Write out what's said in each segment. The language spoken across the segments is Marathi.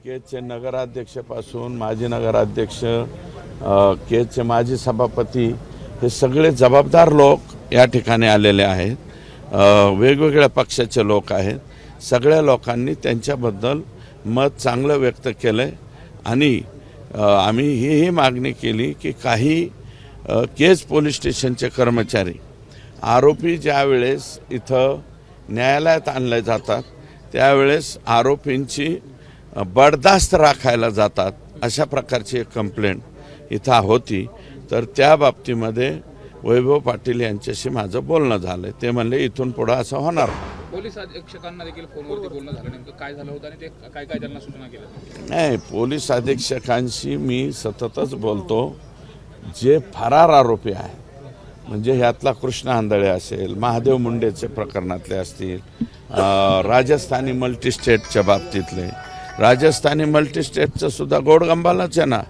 केजचे नगराध्यक्षपासून माजी नगराध्यक्ष, केजचे माजी सभापती, हे सगळे जबाबदार लोक या ठिकाणी आलेले आहेत. वेगवेगळ्या पक्षाचे लोक आहेत. सगळ्या लोकांनी त्यांच्याबद्दल मत चांगलं व्यक्त केलं आणि आम्ही ही मागणी केली की काही केज पोलीस स्टेशनचे कर्मचारी आरोपी ज्यावेळेस इथं न्यायालयात आणले जातात त्यावेळेस आरोपींची बर्दास्त राखायला जातात, अशा प्रकारची एक कंप्लेंट इथं होती. तर त्या बाबतीमध्ये वैभव पाटील यांच्याशी माझं बोलणं झालं. ते म्हणले इथून पुढे असं होणार. पोलीस अधीक्षकांना देखील फोनवरती बोलणं झालं, नेमकं काय झालं होतं आणि ते काय काय त्यांना सूचना केल्या? नाही, पोलीस अधीक्षकांशी मी सततच बोलतो. जे फरार आरोपी आहे म्हणजे ह्यातला कृष्ण आंधळे असेल, महादेव मुंडेचे प्रकरणातले असतील, राजस्थानी मल्टीस्टेटच्या बाबतीतले, राजस्थानी मल्टीस्टेटचं सुद्धा गोडगंबालाच आहे ना.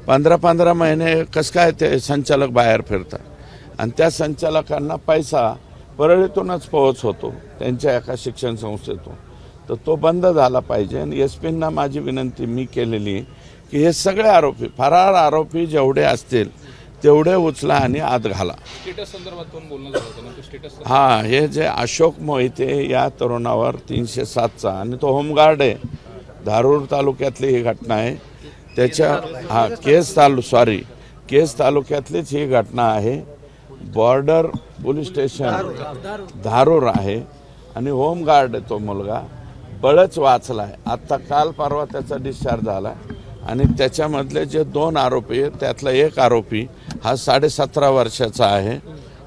15-15 महिने कसं काय ते संचालक बाहेर फिरतात आणि त्या संचालकांना पैसा परळीतूनच पोहोच होतो त्यांच्या एका शिक्षण संस्थेतून. तर तो बंद झाला पाहिजे. आणि एसपींना माझी विनंती मी केलेली की हे सगळे आरोपी, फरार आरोपी जेवढे असतील तेवढे उचला आणि आत घाला. स्टेटस संदर्भात पण बोलणं झालं होतं, स्टेटस. हां, हे जे अशोक मोहिते या तरुणावर 307चा आणि तो होमगार्ड आहे, धारूर तालुक्यातली ही घटना आहे. त्याच्या केज तालुक्यातलीच ही घटना आहे. बॉर्डर पोलीस स्टेशन धारूर आहे आणि होमगार्ड आहे तो मुलगा. बळच वाचला आहे. आत्ता काल परवा त्याचा डिस्चार्ज झाला आणि त्याच्यामधले जे 2 आरोपी आहेत त्यातला एक आरोपी हा 17.5 वर्षाचा आहे.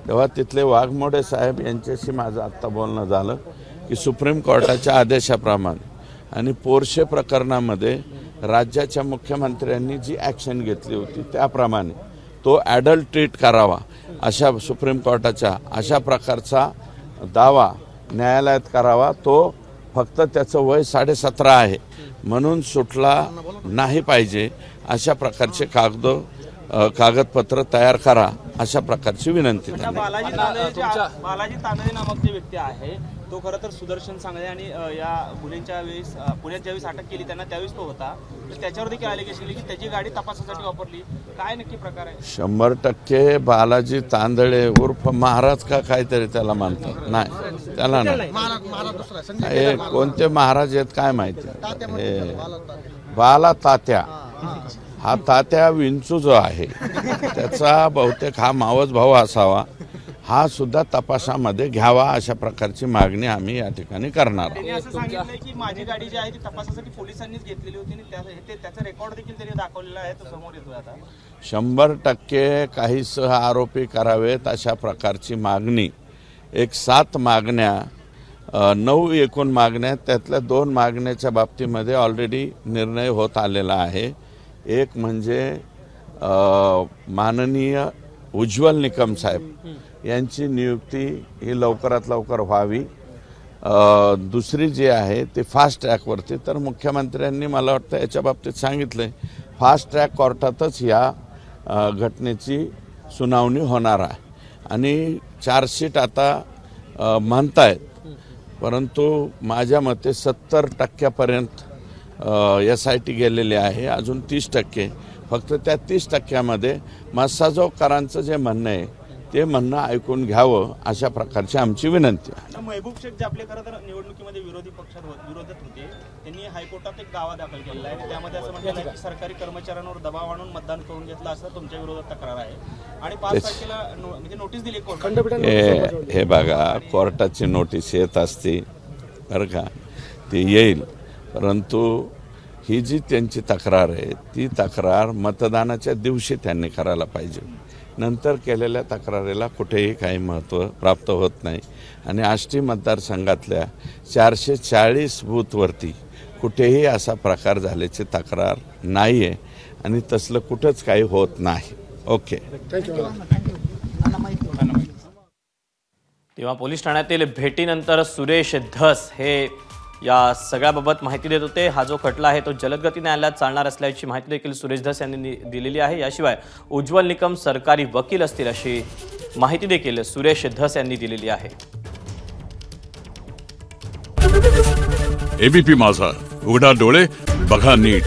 तेव्हा तिथले वाघमोडे साहेब यांच्याशी माझं आत्ता बोलणं झालं की सुप्रीम कोर्टाच्या आदेशाप्रमाणे आणि पोर्शे प्रकरणामध्ये राज्याच्या मुख्यमंत्र्यांनी जी ॲक्शन घेतली होती त्याप्रमाणे तो ॲडल्ट ट्रीट करावा, अशा सुप्रीम कोर्टाच्या अशा प्रकारचा दावा न्यायालयात करावा. तो फक्त त्याचं वय 17.5 आहे म्हणून सुटला नाही पाहिजे, अशा प्रकारचे कागदपत्र तयार करा, अशा प्रकारची विनंती. बालाजी तांदळे नामक जे व्यक्ती आहे तो खरं तर सुदर्शन सांगळे आणि या मुलींच्या वेळेस पुण्यात ज्यावेळेस अटक केली त्यांना त्यावेळेस तो होता. त्याच्यावर देखील अलिगेशन केली की त्याची गाडी तपासासाठी वापरली. काय नक्की प्रकार आहे? 100% बालाजी तांदळे उर्फ महाराज का काहीतरी त्याला म्हणतात. नाही, त्याला नाही. हे कोणते महाराज आहेत काय माहिती. हे बाला तात्या, हा तात्या विंचू जो आहे त्याचा बहुतेक हा मावस भाऊ असावा. हा सुद्धा तपासामध्ये घ्यावा, अशा प्रकारची मागणी आम्ही या ठिकाणी करणार आहोत. असं सांगितलं की माझी गाडी जी आहे ती तपासासाठी पोलिसांनीच घेतलेली होती आणि त्याचा रेकॉर्ड देखील त्यांनी दाखवलेला आहे, तो समोर येतोय आता. 100% काही सह आरोपी करावेत अशा प्रकारची मागणी. 7 मागण्या, 9 एकूण मागण्या, त्यातल्या 2 मागण्याच्या बाबतीमध्ये ऑलरेडी निर्णय होत आलेला आहे. एक म्हणजे माननीय उज्ज्वल निकम साहेब यांची नियुक्ती ही लवकरात लवकर व्हावी. दुसरी जी आहे ती फास्ट ट्रॅकवरती. तर मुख्यमंत्र्यांनी मला वाटतं याच्या बाबतीत सांगितलं फास्ट ट्रॅक कोर्टातच या घटनेची सुनावणी होणार आहे. आणि चार्जशीट आता म्हणतायत, परंतु माझ्या मते 70% SIT गेलेले आहे. अजून 30%. फक्त त्या 30%मध्ये मस्साजोगकरांचं जे म्हणणं आहे ते म्हणणं ऐकून घ्यावं, अशा प्रकारची आमची विनंती आहे. महबूब शेख जे आपले खरं तर निवडणुकीमध्ये विरोधक होते, त्यांनी हायकोर्टात एक दावा दाखल केलेला आहे आणि त्यामध्ये असं म्हटलं की सरकारी कर्मचाऱ्यांवर दबाव आणून मतदान करून घेतलं असं तुमच्या विरोधात तक्रार आहे आणि 5 तारखेला म्हणजे नोटीस दिली कोर्टाने. हे बघा, कोर्टाची नोटीस येत असते बरं का, ती येईल. परंतु ही जी त्यांची तक्रार आहे ती तक्रार मतदानाच्या दिवशी त्यांनी करायला पाहिजे. नंतर केलेल्या तक्रारीला कुठेही काही महत्त्व प्राप्त होत नाही. आणि आष्टी मतदारसंघातल्या 440 बूथवरती कुठेही असा प्रकार झाल्याची तक्रार नाही आहे आणि तसलं कुठंच काही होत नाही. ओके, तेव्हा पोलीस ठाण्यातील भेटीनंतर सुरेश धस हे या सगळ्याबाबत माहिती देत होते. हा जो खटला आहे तो जलदगती न्यायालयात चालणार असल्याची माहिती देखील सुरेश धस यांनी दिलेली आहे. याशिवाय उज्ज्वल निकम सरकारी वकील असतील अशी माहिती देखील सुरेश धस यांनी दिलेली आहे. एबीपी माझा, उघडा डोळे बघा नीट.